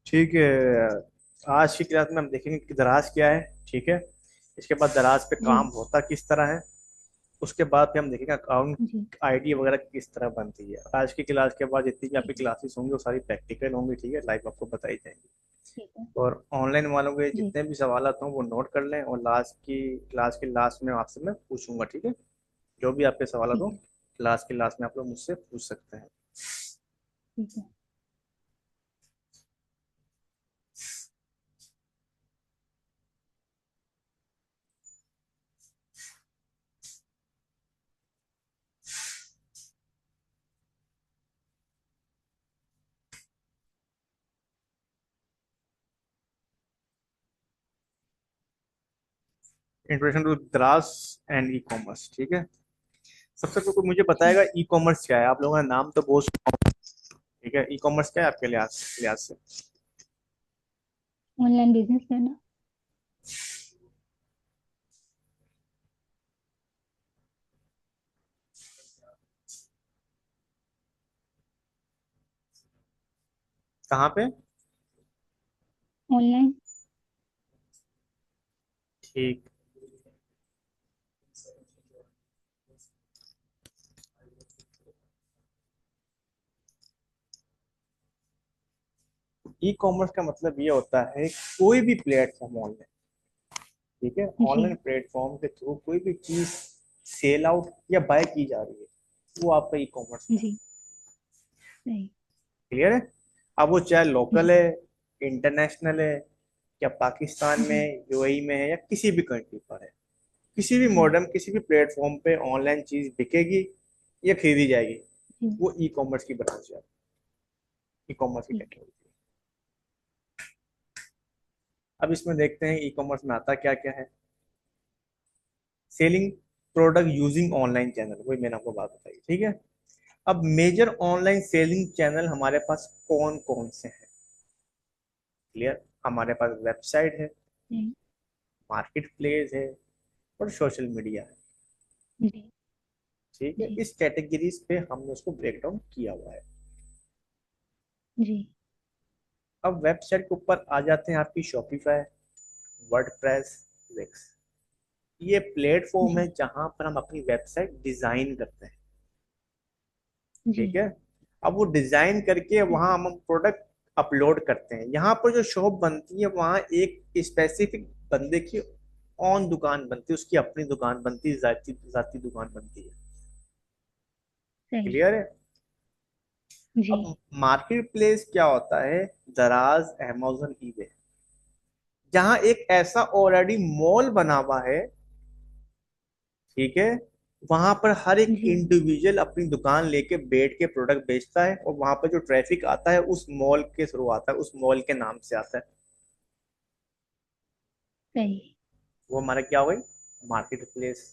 ठीक है। आज की क्लास में हम देखेंगे कि दराज क्या है। ठीक है। इसके बाद दराज पे जी। काम होता किस तरह है। उसके बाद फिर हम देखेंगे अकाउंट जी। आईडी वगैरह किस तरह बनती है। आज की क्लास के बाद जितनी भी ठीक आपकी है। क्लासेस होंगी वो सारी प्रैक्टिकल होंगी। ठीक है, लाइव आपको बताई जाएंगी। ठीक है। और ऑनलाइन वालों के जी। जितने भी सवाल हों वो नोट कर लें, और लास्ट की क्लास के लास्ट में आपसे मैं पूछूंगा। ठीक है, जो भी आपके सवाल ठीक हो है। क्लास के लास्ट में आप लोग मुझसे पूछ सकते हैं। ठीक है। इंट्रोडक्शन टू दराज एंड ई कॉमर्स। ठीक है, सबसे पहले कोई मुझे बताएगा ठीक। ई कॉमर्स क्या है। आप लोगों का नाम तो बहुत सुना। ठीक है, ई कॉमर्स क्या है आपके लिहाज लिहाज से। ऑनलाइन बिजनेस करना। कहाँ पे। ऑनलाइन। ठीक। ई कॉमर्स का मतलब ये होता है कोई भी प्लेटफॉर्म ऑनलाइन। ठीक है, जी। ऑनलाइन प्लेटफॉर्म के थ्रू कोई भी चीज सेल आउट या बाय की जा रही है वो आपका ई कॉमर्स है। जी। सही। क्लियर है। अब वो चाहे लोकल जी। है, इंटरनेशनल है, या पाकिस्तान जी। में यूएई में है, या किसी भी कंट्री पर है। किसी भी जी। मॉडर्न किसी भी प्लेटफॉर्म पे ऑनलाइन चीज बिकेगी या खरीदी जाएगी, जी। वो ई कॉमर्स की ब्रांच है, ई कॉमर्स की ठीक। टेक्नोलॉजी। अब इसमें देखते हैं ई कॉमर्स में आता क्या क्या है। Selling product using online channel, वही मैंने आपको बात बताई। ठीक है। अब मेजर ऑनलाइन सेलिंग चैनल हमारे पास कौन कौन से हैं। क्लियर। हमारे पास वेबसाइट है, जी। मार्केट प्लेस है, और सोशल मीडिया है। जी। ठीक है, जी। इस कैटेगरीज पे हमने उसको ब्रेक डाउन किया हुआ है। जी। अब वेबसाइट के ऊपर आ जाते हैं आपकी शॉपिफाई, वर्डप्रेस, विक्स। ये प्लेटफॉर्म है जी। जहां पर हम अपनी वेबसाइट डिजाइन करते हैं। जी। ठीक है। अब वो डिजाइन करके वहां हम प्रोडक्ट अपलोड करते हैं। यहाँ पर जो शॉप बनती है वहां एक स्पेसिफिक बंदे की ऑन दुकान बनती है, उसकी अपनी दुकान बनती है, जाती जाती दुकान बनती है। सही। क्लियर है। जी। अब मार्केट प्लेस क्या होता है। दराज, अमेजोन, ईबे, जहां एक ऐसा ऑलरेडी मॉल बना हुआ है। ठीक है। वहां पर हर एक जी। इंडिविजुअल अपनी दुकान लेके बैठ के प्रोडक्ट बेचता है, और वहां पर जो ट्रैफिक आता है उस मॉल के थ्रू आता है, उस मॉल के नाम से आता है। सही। वो हमारा क्या हो गई, मार्केट प्लेस।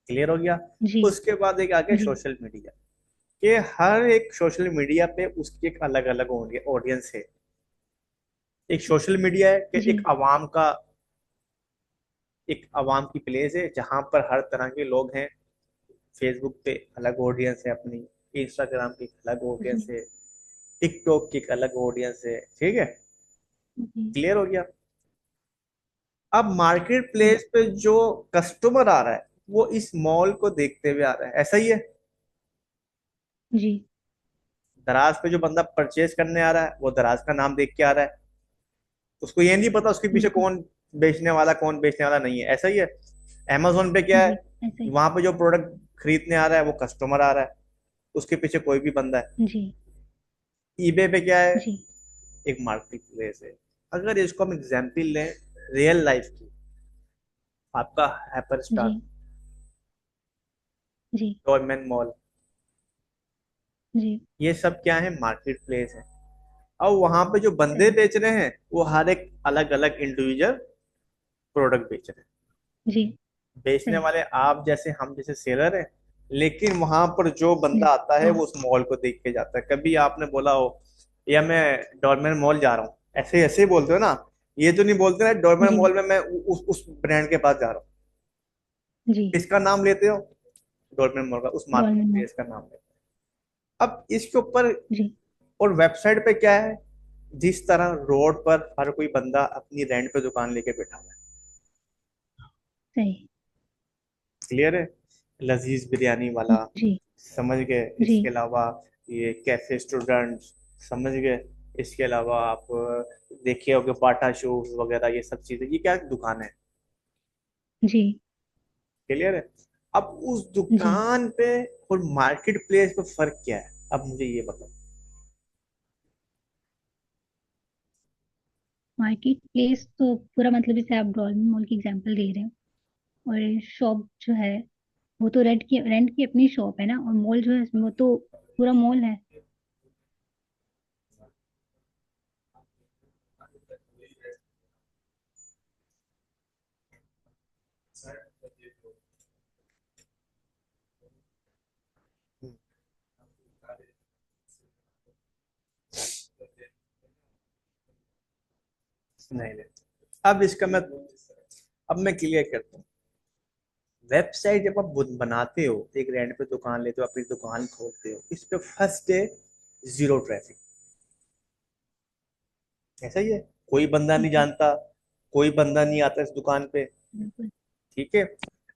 क्लियर हो गया। जी। उसके बाद एक आगे जी। Social media. कि हर एक सोशल मीडिया पे उसकी एक अलग अलग ऑडियंस है। एक सोशल मीडिया है कि जी। एक आवाम की प्लेस है जहां पर हर तरह के लोग हैं। फेसबुक पे अलग ऑडियंस है अपनी, इंस्टाग्राम की एक अलग ऑडियंस जी। है, टिकटॉक की एक अलग ऑडियंस है। ठीक है। जी। क्लियर हो गया। अब मार्केट सही। प्लेस पे जो कस्टमर आ रहा है वो इस मॉल को देखते हुए आ रहा है, ऐसा ही है। जी। दराज पे जो बंदा परचेज करने आ रहा है वो दराज का नाम देख के आ रहा है। उसको ये नहीं पता उसके पीछे बिल्कुल। कौन कौन बेचने वाला नहीं है, ऐसा ही है। अमेजोन पे क्या है, जी। ऐसा ही। वहां पे जो प्रोडक्ट खरीदने आ रहा है वो कस्टमर आ रहा है, उसके पीछे कोई भी बंदा है। जी। ईबे पे क्या है, जी। एक मार्केट प्लेस है। अगर इसको हम एग्जाम्पल लें रियल लाइफ की, आपका हैपर स्टार, जी। जी। डोरमैन मॉल, जी। ये सब क्या है, मार्केट प्लेस है। अब वहां पे जो बंदे सही। बेच रहे हैं वो हर एक अलग अलग इंडिविजुअल प्रोडक्ट बेच रहे हैं। जी। बेचने सही। वाले आप जैसे हम जैसे सेलर हैं, लेकिन वहां पर जो बंदा जी। आता है जी। वो उस मॉल को देख के जाता है। कभी आपने बोला हो या मैं डॉर्मेन मॉल जा रहा हूँ, ऐसे ही बोलते हो ना। ये तो नहीं बोलते ना डॉर्मेन जी। मॉल में मैं उस ब्रांड के पास जा रहा हूँ। जी। किसका नाम लेते हो, डॉर्मेन मॉल का, उस मार्केट डोलमेन मॉल। प्लेस का नाम लेते हो। अब इसके ऊपर जी। और वेबसाइट पे क्या है, जिस तरह रोड पर हर कोई बंदा अपनी रेंट पे दुकान लेके बैठा हुआ है। सही। क्लियर है? लजीज बिरयानी वाला, जी। समझ गए? जी। इसके अलावा ये कैफे स्टूडेंट, समझ गए? इसके अलावा आप देखिए होगे बाटा शूज वगैरह, ये सब चीजें, ये क्या दुकान है। जी। क्लियर है? अब उस जी। दुकान पे और मार्केट प्लेस पे फर्क क्या है, अब मुझे ये बताओ। मार्केट प्लेस तो पूरा मतलब जैसे आप डॉल्फिन मॉल की एग्जांपल दे रहे हैं, और शॉप जो है वो तो रेंट की अपनी शॉप है ना, और मॉल जो है वो तो पूरा मॉल है। नहीं नहीं, अब इसका मैं अब मैं क्लियर करता हूँ। वेबसाइट जब आप बनाते हो, एक रेंट पे दुकान लेते हो, अपनी दुकान खोलते हो, इस पे फर्स्ट डे जीरो ट्रैफिक, ऐसा ही है। कोई बंदा नहीं ठीक है। जानता, कोई बंदा नहीं आता इस दुकान पे। बिल्कुल। ठीक है?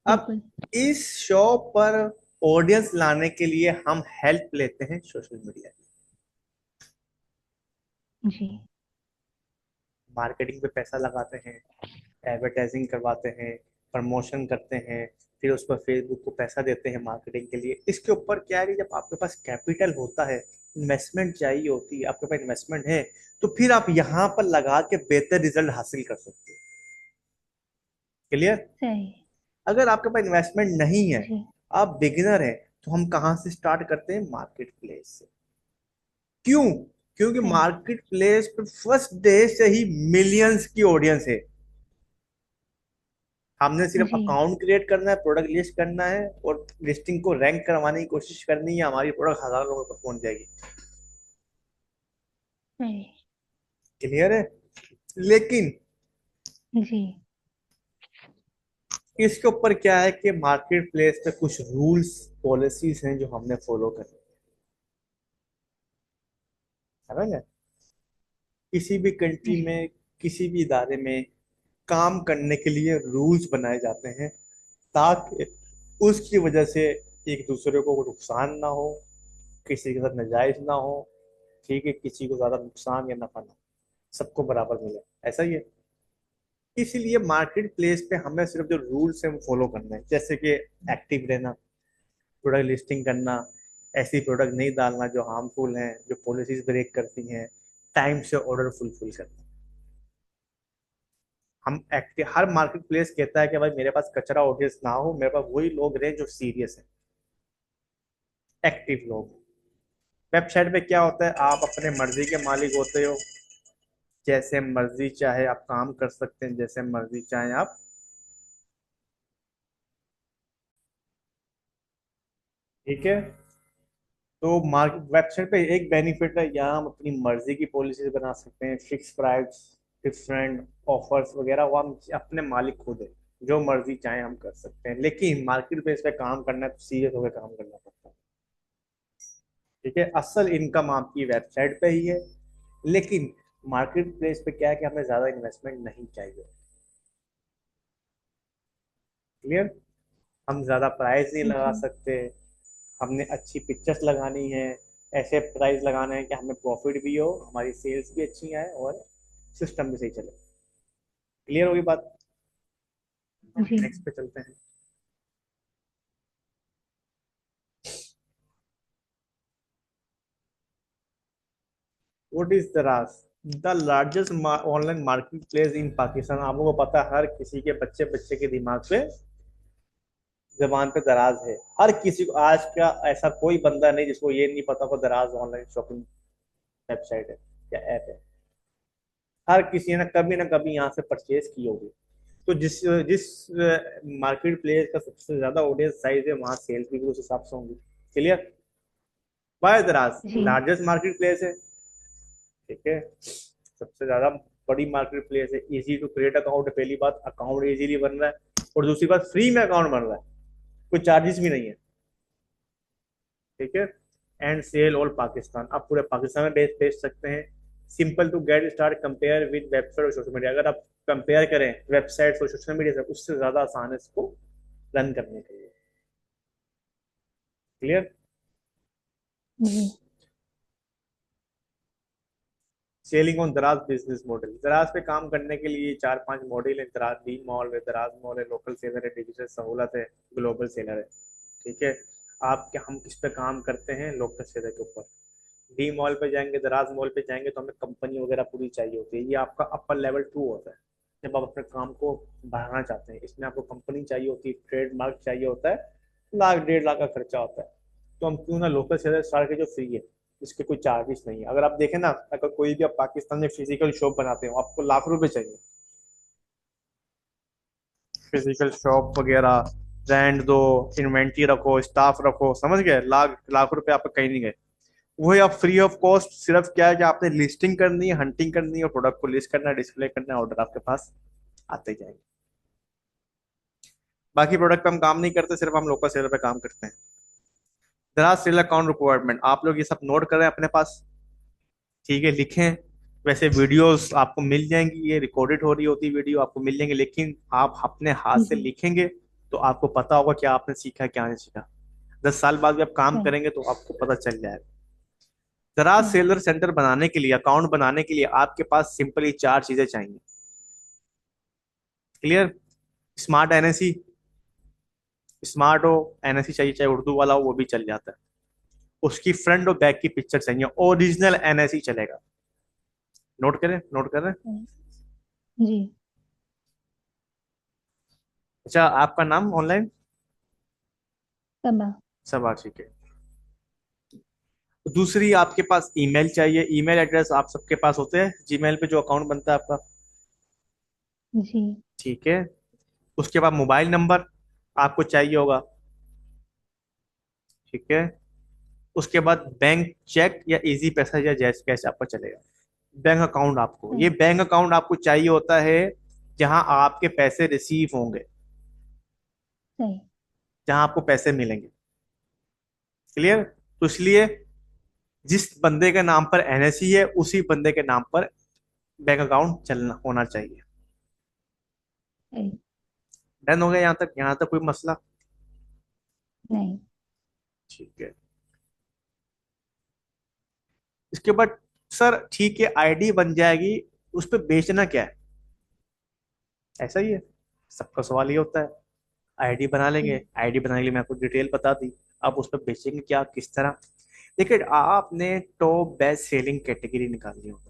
अब बिल्कुल। इस शॉप पर ऑडियंस लाने के लिए हम हेल्प लेते हैं सोशल मीडिया की। जी। मार्केटिंग पे पैसा लगाते हैं, एडवर्टाइजिंग करवाते हैं, प्रमोशन करते हैं, फिर उस पर फेसबुक को पैसा देते हैं मार्केटिंग के लिए। इसके ऊपर क्या है कि जब आपके पास कैपिटल होता है, इन्वेस्टमेंट चाहिए होती है, आपके पास इन्वेस्टमेंट है, तो फिर आप यहाँ पर लगा के बेहतर रिजल्ट हासिल कर सकते हो। क्लियर? सही। अगर आपके पास इन्वेस्टमेंट नहीं है, जी। आप बिगिनर हैं, तो हम कहाँ से स्टार्ट करते हैं? मार्केट प्लेस से। क्यों? क्योंकि सही। मार्केट प्लेस पे फर्स्ट डे से ही मिलियंस की ऑडियंस है। हमने सिर्फ जी। अकाउंट क्रिएट करना है, प्रोडक्ट लिस्ट करना है, और लिस्टिंग को रैंक करवाने की कोशिश करनी है, हमारी प्रोडक्ट हजार लोगों तक पहुंच जाएगी। सही। क्लियर है? लेकिन जी। इसके ऊपर क्या है कि मार्केट प्लेस पे कुछ रूल्स पॉलिसीज हैं जो हमने फॉलो करनी है। समझ गए? किसी भी कंट्री जी। में, किसी भी इदारे में काम करने के लिए रूल्स बनाए जाते हैं, ताकि उसकी वजह से एक दूसरे को नुकसान ना हो, किसी के साथ नाजायज ना हो। ठीक है? किसी को ज्यादा नुकसान या नफा ना हो, सबको बराबर मिले, ऐसा ही है। इसीलिए मार्केट प्लेस पे हमें सिर्फ जो रूल्स हैं वो फॉलो करना है, जैसे कि एक्टिव रहना, प्रोडक्ट लिस्टिंग करना, ऐसी प्रोडक्ट नहीं डालना जो हार्मफुल हैं, जो पॉलिसीज ब्रेक करती हैं, टाइम से ऑर्डर फुलफिल करना। हम एक्टिव, हर मार्केट प्लेस कहता है कि भाई मेरे पास कचरा ऑडियंस ना हो, मेरे पास वही लोग रहे जो सीरियस हैं, एक्टिव लोग। वेबसाइट पे क्या होता है, आप अपने मर्जी के मालिक होते हो, जैसे मर्जी चाहे आप काम कर सकते हैं, जैसे मर्जी चाहे आप। ठीक है? तो मार्केट वेबसाइट पे एक बेनिफिट है, यहाँ हम अपनी मर्जी की पॉलिसीज बना सकते हैं, फिक्स प्राइस, डिफरेंट ऑफर्स वगैरह, वो हम अपने मालिक खुद है, जो मर्जी चाहे हम कर सकते हैं। लेकिन मार्केट प्लेस पे काम करना है तो सीरियस होकर काम करना पड़ता है। ठीक है? असल इनकम आपकी वेबसाइट पे ही है, लेकिन मार्केट प्लेस पे क्या है कि हमें ज्यादा इन्वेस्टमेंट नहीं चाहिए। क्लियर? हम ज्यादा प्राइस नहीं लगा जी। सकते, हमने अच्छी पिक्चर्स लगानी है, ऐसे प्राइस लगाना है कि हमें प्रॉफिट भी हो, हमारी सेल्स भी अच्छी आए, और सिस्टम भी सही चले। क्लियर होगी बात? जी। नेक्स्ट पे चलते हैं। व्हाट इज दराज? The largest online market place in Pakistan. आप लोगों को पता है, हर किसी के बच्चे बच्चे के दिमाग पे, जबान पे दराज है। हर किसी को आज का ऐसा कोई बंदा नहीं जिसको ये नहीं पता को दराज ऑनलाइन शॉपिंग वेबसाइट है या ऐप है। हर किसी ने कभी ना कभी यहाँ से परचेज की होगी। तो जिस जिस मार्केट प्लेस का सबसे ज्यादा ऑडियंस साइज है, वहां सेल्स भी उस हिसाब से होंगी। क्लियर? बाय दराज जी। लार्जेस्ट मार्केट प्लेस है। ठीक है? सबसे ज्यादा बड़ी मार्केट प्लेस है। इजी टू क्रिएट अकाउंट, पहली बात, अकाउंट इजीली बन रहा है, और दूसरी बात फ्री में अकाउंट बन रहा है, कोई चार्जेस भी नहीं है। ठीक है? एंड सेल ऑल पाकिस्तान, आप पूरे पाकिस्तान में बेच बेच सकते हैं। Simple to get start compare with website और सोशल मीडिया। अगर आप कंपेयर करें वेबसाइट और सोशल मीडिया से, उससे ज्यादा आसान है इसको रन करने के लिए। क्लियर। जी। सेलिंग ऑन दराज बिजनेस मॉडल। दराज पे काम करने के लिए चार पांच मॉडल है। दराज डी मॉल है, दराज मॉल है, लोकल सेलर है, डिजिटल सहूलत है, ग्लोबल सेलर है। ठीक है। आप क्या, हम किस पे काम करते हैं? लोकल सेलर के ऊपर। डी मॉल पे जाएंगे, दराज मॉल पे जाएंगे तो हमें कंपनी वगैरह पूरी चाहिए होती है। ये आपका अपर लेवल टू होता है। जब आप अपने काम को बढ़ाना चाहते हैं, इसमें आपको कंपनी चाहिए होती है, ट्रेडमार्क चाहिए होता है, लाख डेढ़ लाख का खर्चा होता है। तो हम क्यों ना लोकल सेलर स्टार्ट के, जो फ्री है, इसके कोई चार्जेस नहीं है। अगर आप देखें ना, अगर कोई भी आप पाकिस्तान में फिजिकल शॉप बनाते हो, आपको लाख रुपए चाहिए। फिजिकल शॉप वगैरह, ब्रांड दो, इन्वेंट्री रखो, स्टाफ रखो, समझ गए? लाख लाख रुपए आपका कहीं नहीं गए। वही आप फ्री ऑफ कॉस्ट, सिर्फ क्या है कि आपने लिस्टिंग करनी है, हंटिंग करनी है, और प्रोडक्ट को लिस्ट करना है, डिस्प्ले करना है, ऑर्डर आपके पास आते जाएंगे। बाकी प्रोडक्ट पे हम काम नहीं करते, सिर्फ हम लोकल सेलर पे काम करते हैं। दराज सेल अकाउंट रिक्वायरमेंट, आप लोग ये सब नोट करें अपने पास। ठीक है, लिखें। वैसे वीडियोस आपको मिल जाएंगी, ये रिकॉर्डेड हो रही होती वीडियो, आपको मिल जाएंगे, लेकिन आप अपने हाथ से जी। लिखेंगे तो आपको पता होगा क्या आपने सीखा, क्या नहीं सीखा। 10 साल बाद भी आप काम सही। करेंगे तो आपको पता चल जाएगा। दराज सही। सेलर सेंटर बनाने के लिए, अकाउंट बनाने के लिए आपके पास सिंपली चार चीजें चाहिए। क्लियर। स्मार्ट एनएससी, स्मार्ट हो, एनएससी चाहिए, चाहे उर्दू वाला हो वो भी चल जाता है। उसकी फ्रंट और बैक की पिक्चर चाहिए, ओरिजिनल एनएससी चलेगा। नोट करें, नोट करें। सही। जी। अच्छा, आपका नाम ऑनलाइन? सबा। सब ठीक है। दूसरी, आपके पास ईमेल चाहिए। ईमेल एड्रेस आप सबके पास होते हैं, जीमेल पे जो अकाउंट बनता है आपका। जी। ठीक है। उसके बाद मोबाइल नंबर आपको चाहिए होगा। ठीक है। उसके बाद बैंक चेक या इजी पैसा या जैस कैश आपका चलेगा। बैंक अकाउंट आपको, ये सही। बैंक अकाउंट आपको चाहिए होता है जहां आपके पैसे रिसीव होंगे, सही। जहां आपको पैसे मिलेंगे। क्लियर। तो इसलिए जिस बंदे के नाम पर एनएससी है, उसी बंदे के नाम पर बैंक अकाउंट चलना होना चाहिए। सही। डन हो गया यहाँ तक? यहाँ तक कोई मसला? नहीं। ठीक है। इसके बाद सर ठीक है, आईडी बन जाएगी, उस पर बेचना क्या है? ऐसा ही है, सबका सवाल ये होता है। आईडी बना लेंगे, जी। आईडी बनाने के लिए मैं आपको डिटेल बता दी। अब उस पर बेचेंगे क्या, किस तरह? देखिए, आपने टॉप बेस्ट सेलिंग कैटेगरी निकालनी होगी।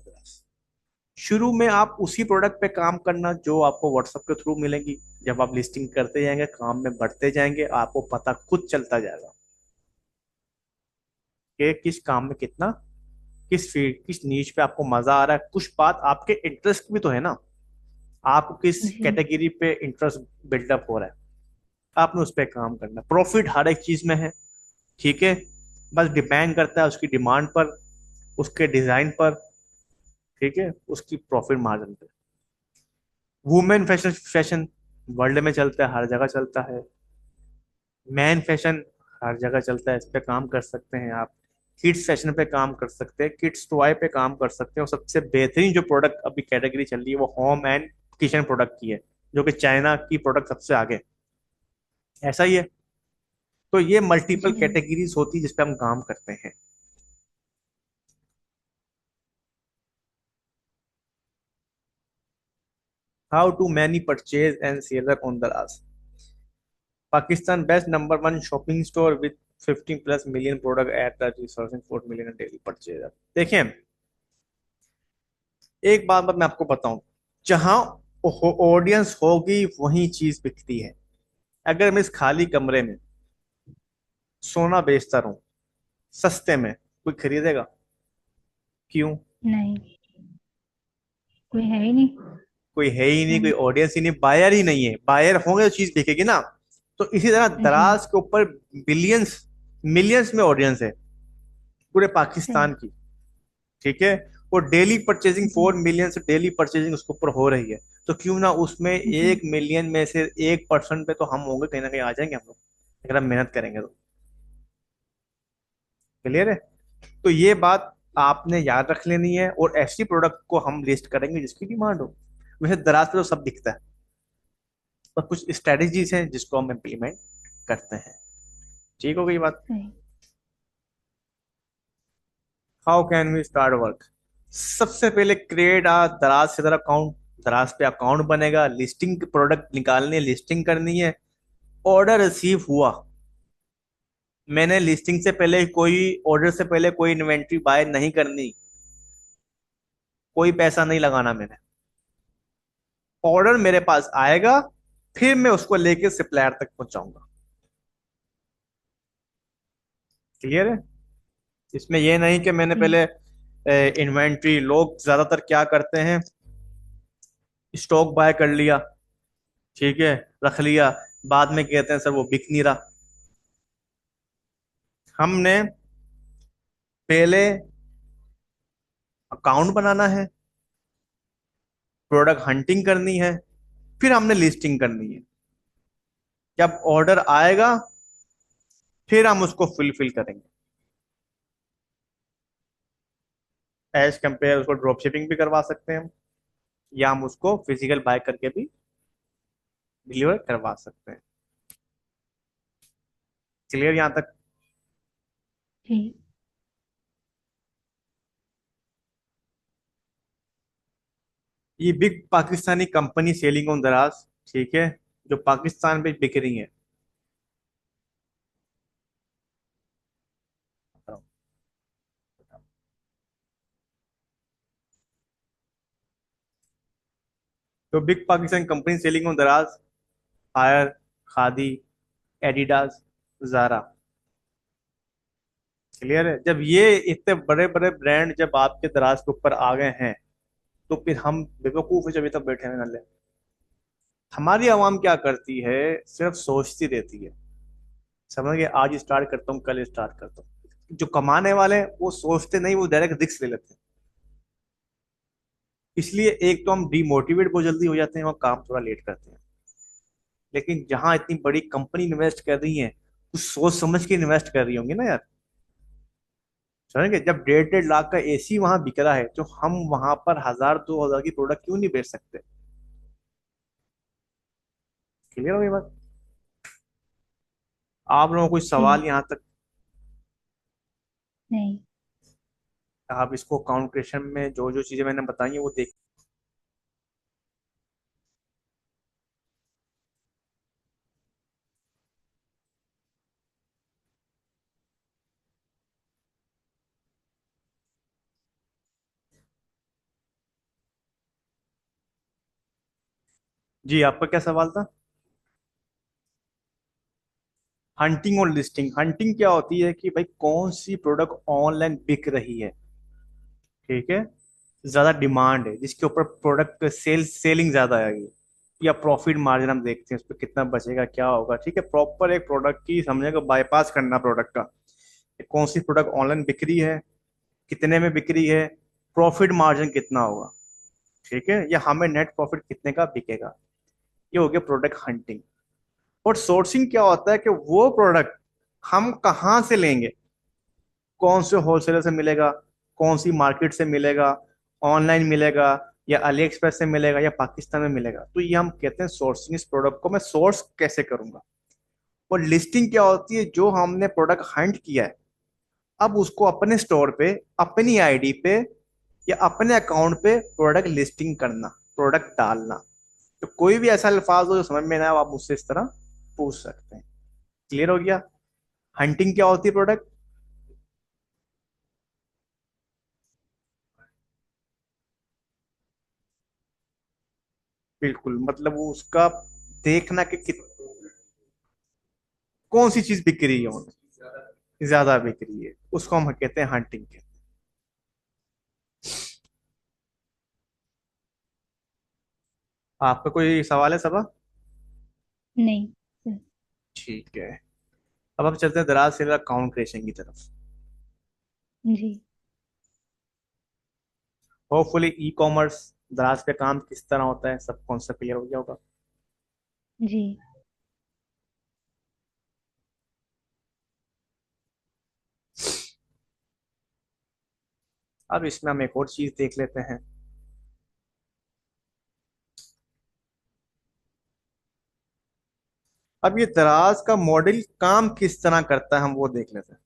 शुरू में आप उसी प्रोडक्ट पे काम करना जो आपको व्हाट्सएप के थ्रू मिलेंगी। जब आप लिस्टिंग करते जाएंगे, काम में बढ़ते जाएंगे, आपको पता खुद चलता जाएगा कि किस काम में कितना, किस फील्ड, किस नीच पे आपको मजा आ रहा है। कुछ बात आपके इंटरेस्ट भी तो है ना, आपको किस जी। कैटेगरी पे इंटरेस्ट बिल्डअप हो रहा है, आपने उस पर काम करना। प्रॉफिट हर एक चीज में है। ठीक है। बस डिपेंड करता है उसकी डिमांड पर, उसके डिजाइन पर। ठीक है, उसकी प्रॉफिट मार्जिन पे। वुमेन फैशन, फैशन वर्ल्ड में चलता है, हर जगह चलता है। मैन फैशन हर जगह चलता है, इस पे काम कर सकते हैं आप। किड्स फैशन पे काम कर सकते हैं, किड्स टॉय पे काम कर सकते हैं। और सबसे बेहतरीन जो प्रोडक्ट अभी कैटेगरी चल रही है वो होम एंड किचन प्रोडक्ट की है, जो कि चाइना की प्रोडक्ट सबसे आगे है। ऐसा ही है। तो ये मल्टीपल जी। कैटेगरीज होती है जिसपे हम काम करते हैं। How to many purchase and seller on Daraz. Pakistan best number one shopping store with 15 plus million product at the resourcing 4 million daily purchase. देखें, एक बात मैं आपको बताऊं, जहां ऑडियंस होगी वही चीज बिकती है। अगर मैं इस खाली कमरे में सोना बेचता रहूं सस्ते में, कोई खरीदेगा? क्यों? नहीं। कोई है ही नहीं। कोई है ही नहीं, कोई हम्म। ऑडियंस ही नहीं, बायर ही नहीं है। बायर होंगे तो चीज बिकेगी ना। तो इसी तरह जी। दराज के ऊपर बिलियंस, मिलियंस में ऑडियंस है पूरे सही। पाकिस्तान की। ठीक है। वो डेली परचेजिंग, जी। 4 मिलियन से डेली परचेजिंग उसके ऊपर हो रही है। तो क्यों ना उसमें जी। 1 मिलियन में से 1% पे तो हम होंगे, कहीं ना कहीं आ जाएंगे हम लोग, अगर हम मेहनत करेंगे तो। क्लियर है। तो ये बात आपने याद रख लेनी है, और ऐसी प्रोडक्ट को हम लिस्ट करेंगे जिसकी डिमांड हो। वैसे दराज पे तो सब दिखता है, पर कुछ स्ट्रेटेजीज हैं जिसको हम इम्प्लीमेंट करते हैं। ठीक हो गई बात। सही। How can we start work? सबसे पहले क्रिएट आ दराज से अकाउंट। दराज पे अकाउंट बनेगा, लिस्टिंग प्रोडक्ट निकालनी है, लिस्टिंग करनी है। ऑर्डर रिसीव हुआ, मैंने लिस्टिंग से पहले कोई, ऑर्डर से पहले कोई इन्वेंट्री बाय नहीं करनी, कोई पैसा नहीं लगाना मैंने। ऑर्डर मेरे पास आएगा, फिर मैं उसको लेके सप्लायर तक पहुंचाऊंगा। क्लियर है? इसमें यह नहीं कि मैंने जी। पहले इन्वेंट्री, लोग ज्यादातर क्या करते हैं, स्टॉक बाय कर लिया, ठीक है, रख लिया, बाद में कहते हैं सर वो बिक नहीं रहा। हमने पहले अकाउंट बनाना है, प्रोडक्ट हंटिंग करनी है, फिर हमने लिस्टिंग करनी है। जब ऑर्डर आएगा, फिर हम उसको फुलफिल करेंगे। एज कंपेयर उसको ड्रॉप शिपिंग भी करवा सकते हैं हम, या हम उसको फिजिकल बाय करके भी डिलीवर करवा सकते हैं। क्लियर यहाँ तक? जी। ये big Pakistani company selling on दराज, ठीक है, जो पाकिस्तान में बिक रही है। तो big Pakistan company selling on Daraz, Haier, Khaadi, Adidas, Zara. Clear है? जब ये इतने बड़े बड़े ब्रांड जब आपके दराज के ऊपर आ गए हैं, तो फिर हम बेवकूफ है जब तक बैठे रहने वाले? हमारी आवाम क्या करती है, सिर्फ सोचती रहती है। समझ गए? आज स्टार्ट करता हूँ, कल स्टार्ट करता हूँ। जो कमाने वाले हैं वो सोचते नहीं, वो डायरेक्ट रिस्क ले लेते हैं। इसलिए एक तो हम डिमोटिवेट बहुत जल्दी हो जाते हैं और काम थोड़ा लेट करते हैं। लेकिन जहां इतनी बड़ी कंपनी इन्वेस्ट कर रही है, कुछ सोच समझ के इन्वेस्ट कर रही होंगी ना यार। समझेंगे? जब 1.5 लाख का एसी वहां बिक रहा है, तो हम वहां पर 1000 2000 की प्रोडक्ट क्यों नहीं बेच सकते? क्लियर हो गई बात? आप लोगों को कोई जी। सवाल यहाँ तक? नहीं। आप इसको काउंट क्वेश्चन में जो जो चीजें मैंने बताई है वो देख। जी, आपका क्या सवाल था? हंटिंग और लिस्टिंग। हंटिंग क्या होती है कि भाई कौन सी प्रोडक्ट ऑनलाइन बिक रही है, ठीक है, ज्यादा डिमांड है, जिसके ऊपर प्रोडक्ट सेलिंग ज्यादा आएगी, या प्रॉफिट मार्जिन हम देखते हैं उस पर कितना बचेगा, क्या होगा। ठीक है, प्रॉपर एक प्रोडक्ट की समझेगा, बाईपास करना प्रोडक्ट का, कि कौन सी प्रोडक्ट ऑनलाइन बिक रही है, कितने में बिक रही है, प्रॉफिट मार्जिन कितना होगा, ठीक है, या हमें नेट प्रॉफिट कितने का बिकेगा। ये हो गया प्रोडक्ट हंटिंग। और सोर्सिंग क्या होता है कि वो प्रोडक्ट हम कहाँ से लेंगे, कौन से होलसेलर से मिलेगा, कौन सी मार्केट से मिलेगा, ऑनलाइन मिलेगा या अली एक्सप्रेस से मिलेगा या पाकिस्तान में मिलेगा। तो ये हम कहते हैं सोर्सिंग। इस प्रोडक्ट को मैं सोर्स कैसे करूंगा। और लिस्टिंग क्या होती है, जो हमने प्रोडक्ट हंट किया है, अब उसको अपने स्टोर पे, अपनी आईडी पे या अपने अकाउंट पे प्रोडक्ट लिस्टिंग करना, प्रोडक्ट डालना। तो कोई भी ऐसा अल्फाज हो जो समझ में ना आए, आप मुझसे इस तरह पूछ सकते हैं। क्लियर हो गया? हंटिंग क्या होती है, प्रोडक्ट। बिल्कुल, मतलब वो उसका देखना कि कौन सी चीज बिक रही है, ज्यादा बिक रही है, उसको हम कहते हैं हंटिंग के। आपका कोई सवाल है सबा? नहीं सर। ठीक है, अब हम चलते हैं दराज सेलर अकाउंट क्रिएशन की तरफ। जी। होपफुली ई कॉमर्स, दराज पे काम किस तरह होता है, सब कॉन्सेप्ट क्लियर हो गया होगा। जी। अब इसमें हम एक और चीज देख लेते हैं। अब ये दराज का मॉडल काम किस तरह करता है हम वो देख लेते हैं।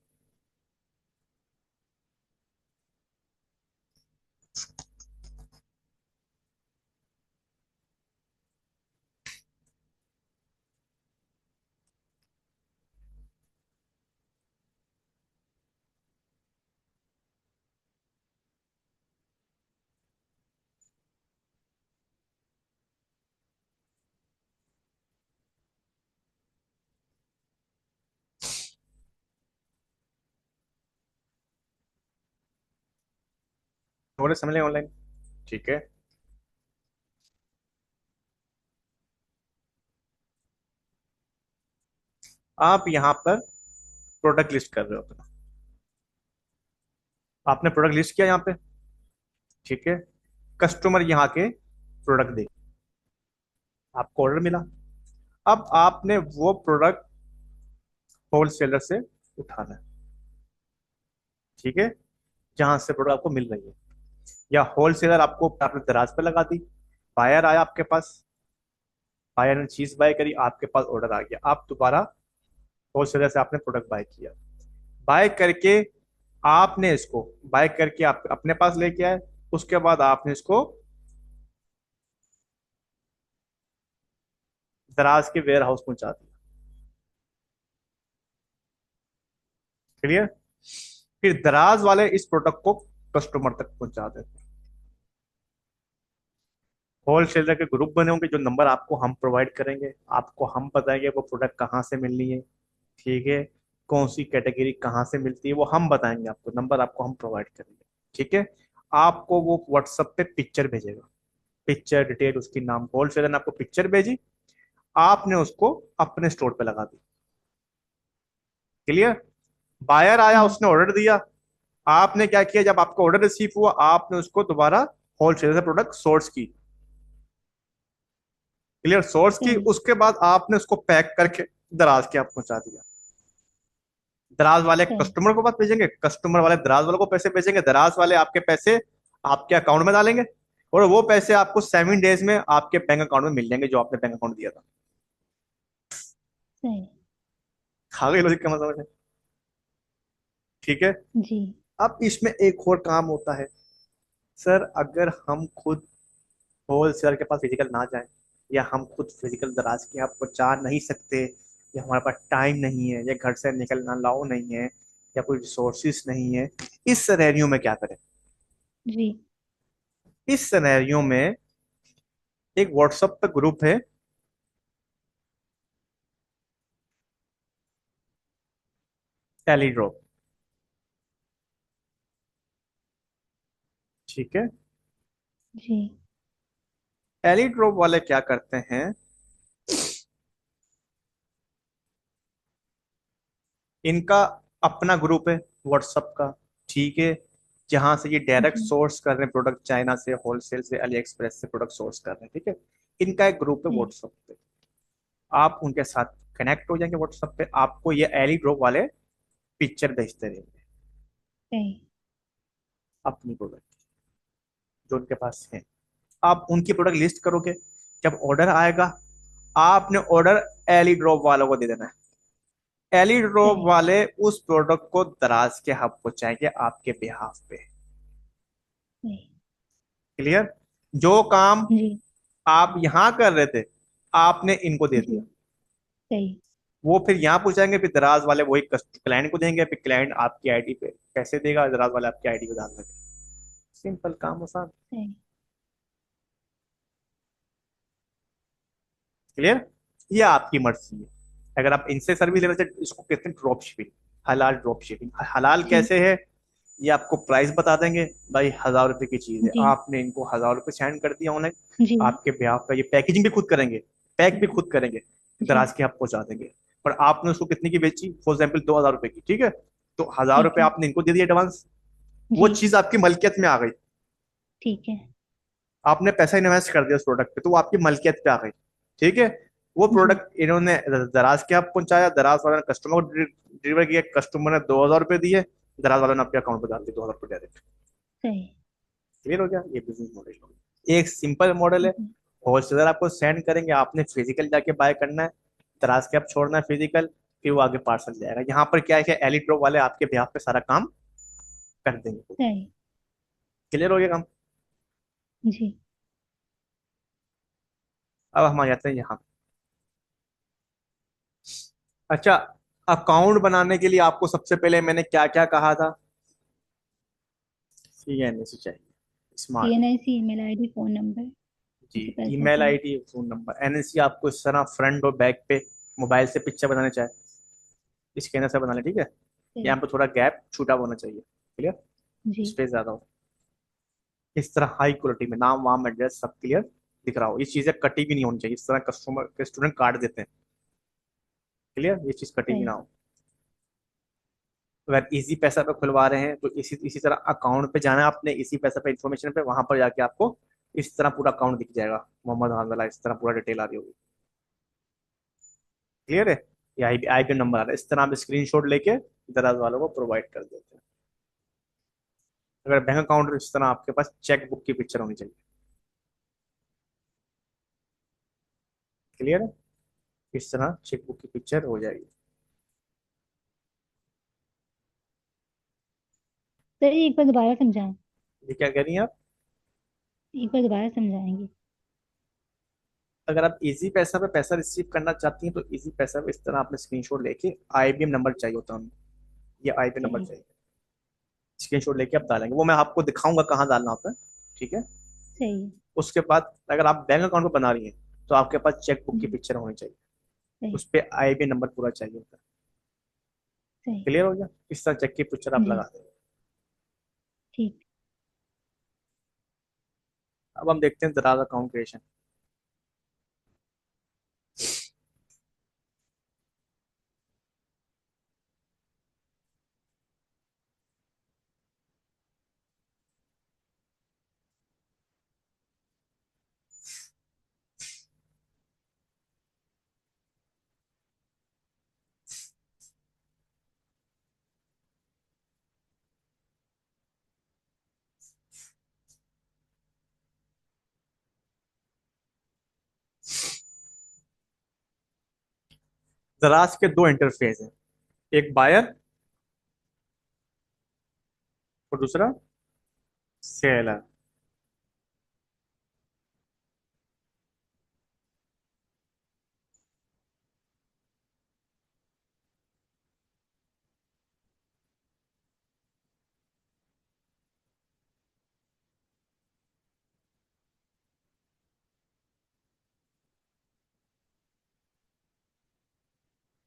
थोड़े समझ लें ऑनलाइन। ठीक है। आप यहाँ पर प्रोडक्ट लिस्ट कर रहे हो अपना। आपने प्रोडक्ट लिस्ट किया यहाँ पे। ठीक है। कस्टमर यहाँ के प्रोडक्ट देख, आपको ऑर्डर मिला। अब आपने वो प्रोडक्ट होलसेलर से उठाना है। ठीक है। जहां से प्रोडक्ट आपको मिल रही है, या होलसेलर आपको आपने दराज पे लगा दी, बायर आया आपके पास, बायर ने चीज बाय करी, आपके पास ऑर्डर आ गया, आप दोबारा होलसेलर से आपने प्रोडक्ट बाय किया। बाय करके आपने इसको बाय करके आप अपने पास लेके आए। उसके बाद आपने इसको दराज के वेयर हाउस पहुंचा दिया। क्लियर। फिर दराज वाले इस प्रोडक्ट को कस्टमर तक पहुंचा देते हैं। होलसेलर के ग्रुप बने होंगे, जो नंबर आपको हम प्रोवाइड करेंगे, आपको हम बताएंगे वो प्रोडक्ट कहाँ से मिलनी है। ठीक है। कौन सी कैटेगरी कहाँ से मिलती है वो हम बताएंगे, आपको नंबर आपको हम प्रोवाइड करेंगे। ठीक है। आपको वो व्हाट्सएप पे पिक्चर भेजेगा, पिक्चर डिटेल उसकी नाम, होलसेलर ने आपको पिक्चर भेजी, आपने उसको अपने स्टोर पे लगा दी। क्लियर। बायर आया, हम्म। उसने ऑर्डर दिया, आपने क्या किया, जब आपको ऑर्डर रिसीव हुआ आपने उसको दोबारा होलसेलर से प्रोडक्ट सोर्स की। क्लियर, सोर्स की। सही। उसके बाद आपने उसको पैक करके दराज के आप पहुंचा दिया। दराज वाले सही। कस्टमर को बात भेजेंगे, कस्टमर वाले दराज वालों को पैसे भेजेंगे, दराज वाले आपके पैसे आपके अकाउंट में डालेंगे, और वो पैसे आपको 7 डेज में आपके बैंक अकाउंट में मिल जाएंगे, जो आपने बैंक अकाउंट दिया था। सही। आगे लॉजिक का मतलब है। ठीक है। जी। अब इसमें एक और काम होता है। सर अगर हम खुद होलसेलर के पास फिजिकल ना जाए, या हम खुद फिजिकल दराज के यहाँ पहुंचा नहीं सकते, या हमारे पास टाइम नहीं है, या घर से निकलना अलाउ नहीं है, या कोई रिसोर्सिस नहीं है, इस सिनेरियो में क्या करें। जी। इस सिनेरियो में एक व्हाट्सएप पे ग्रुप है, टेलीड्रॉप। ठीक है। जी। टेलीड्रॉप वाले क्या करते हैं, इनका अपना ग्रुप है व्हाट्सएप का। ठीक है। जहां से ये डायरेक्ट जी। सोर्स कर रहे हैं प्रोडक्ट, चाइना से, होलसेल से, अली एक्सप्रेस से प्रोडक्ट सोर्स कर रहे हैं। ठीक है। इनका एक ग्रुप है सही। व्हाट्सएप पे। आप उनके साथ कनेक्ट हो जाएंगे व्हाट्सएप पे, आपको ये एली ड्रॉप वाले पिक्चर भेजते रहेंगे सही। अपनी प्रोडक्ट जो उनके पास है। आप उनकी प्रोडक्ट लिस्ट करोगे, जब ऑर्डर आएगा आपने ऑर्डर एली ड्रॉप वालों को दे देना है। एली ड्रॉप सही। वाले उस प्रोडक्ट को दराज के हब पहुंचाएंगे आपके बिहाफ पे। सही। क्लियर। जो काम जी। आप यहां कर रहे थे आपने इनको दे जी। दिया, सही। वो फिर यहाँ पहुंचाएंगे, फिर दराज वाले वही क्लाइंट को देंगे, फिर क्लाइंट आपकी आईडी पे पैसे देगा, दराज वाले आपकी आईडी को डाल देंगे। सिंपल काम, आसान। सही। क्लियर। ये आपकी मर्जी है। अगर आप इनसे सर्विस लेना चाहते, इसको कहते हैं ड्रॉप शिपिंग, हलाल ड्रॉप शिपिंग। हलाल जी। कैसे है, ये आपको प्राइस बता देंगे, भाई 1,000 रुपए की चीज है, जी। आपने इनको 1,000 रुपए सेंड कर दिया ऑनलाइन, जी। आपके ब्याह का ये पैकेजिंग भी खुद करेंगे, पैक भी खुद करेंगे, जी। दराज के आप पहुंचा देंगे। पर आपने उसको कितने की बेची, फॉर एग्जाम्पल 2,000 रुपए की, ठीक है, तो 1,000 रुपए ठीक है। आपने इनको दे दिए एडवांस, वो जी। चीज आपकी मलकियत में आ गई। ठीक है। आपने पैसा इन्वेस्ट कर दिया उस प्रोडक्ट पे, तो वो आपकी मलकियत पे आ गई। ठीक है। वो जी। प्रोडक्ट इन्होंने दराज के आप पहुंचाया, दराज वाले ने कस्टमर को डिलीवर किया, कस्टमर ने 2,000 रुपए दिए, दराज वाले ने आपके अकाउंट पे डाल दिए 2,000 रुपए डायरेक्ट। सही। क्लियर हो गया, ये बिजनेस मॉडल हो गया। एक सिंपल मॉडल है, जी। होलसेलर आपको सेंड करेंगे, आपने फिजिकल जाके बाय करना है, दराज के आप छोड़ना है फिजिकल, फिर वो आगे पार्सल जाएगा। यहाँ पर क्या है कि एलिट ड्रॉप वाले आपके बिहाफ पे सारा काम कर देंगे। सही। क्लियर हो गया काम। जी। अब हम आ जाते हैं यहाँ। अच्छा, अकाउंट बनाने के लिए आपको सबसे पहले मैंने क्या क्या कहा था? CNC चाहिए, smart. CNIC, email ID, phone number, जी, जैसे पैसा ईमेल चाहिए। ID, phone number. NSC आपको इस तरह फ्रंट और बैक पे मोबाइल से पिक्चर बनाने चाहे स्कैनर से बना ले, ठीक है। यहाँ सही। पे थोड़ा गैप छूटा होना चाहिए, क्लियर, जी। स्पेस ज्यादा हो। इस तरह हाई क्वालिटी में नाम वाम एड्रेस सब क्लियर दिख रहा हो। ये चीजें कटी भी नहीं होनी चाहिए, इस तरह कस्टमर के स्टूडेंट काट देते हैं। क्लियर, ये चीज कटी भी ना सही। हो। अगर इसी पैसा पे खुलवा रहे हैं तो इसी इसी तरह अकाउंट पे जाना है आपने, इसी पैसा पे इन्फॉर्मेशन पे, वहां पर जाके आपको इस तरह पूरा अकाउंट दिख जाएगा, मोहम्मद हामिद, इस तरह पूरा डिटेल आ रही होगी। क्लियर है। ये IBM नंबर आ रहा है, इस तरह आप स्क्रीनशॉट लेके दराज वालों को प्रोवाइड कर देते हैं। अगर बैंक अकाउंट, इस तरह आपके पास चेक बुक की पिक्चर होनी चाहिए। क्लियर है, इस तरह चेक बुक की पिक्चर हो जाएगी। सर एक बार दोबारा समझाएं। ये क्या कह रही हैं आप? एक बार दोबारा समझाएंगे। अगर आप इजी पैसा पे पैसा रिसीव करना चाहती हैं तो इजी पैसा पे इस तरह आपने स्क्रीनशॉट लेके, IBM नंबर चाहिए होता है हमें, ये IBM नंबर सही। चाहिए, स्क्रीनशॉट लेके आप डालेंगे, वो मैं आपको दिखाऊंगा कहाँ डालना होता है, ठीक है। सही। उसके बाद अगर आप बैंक अकाउंट पे बना रही हैं तो आपके पास चेक बुक की हम्म, पिक्चर होनी चाहिए, सही। उस पर IBM नंबर पूरा चाहिए होता है। सही। क्लियर हो गया, इस तरह चेक की पिक्चर आप जी। लगा देंगे। ठीक। अब हम देखते हैं दराज अकाउंट क्रिएशन। दराज के दो इंटरफेस हैं, एक बायर और दूसरा सेलर।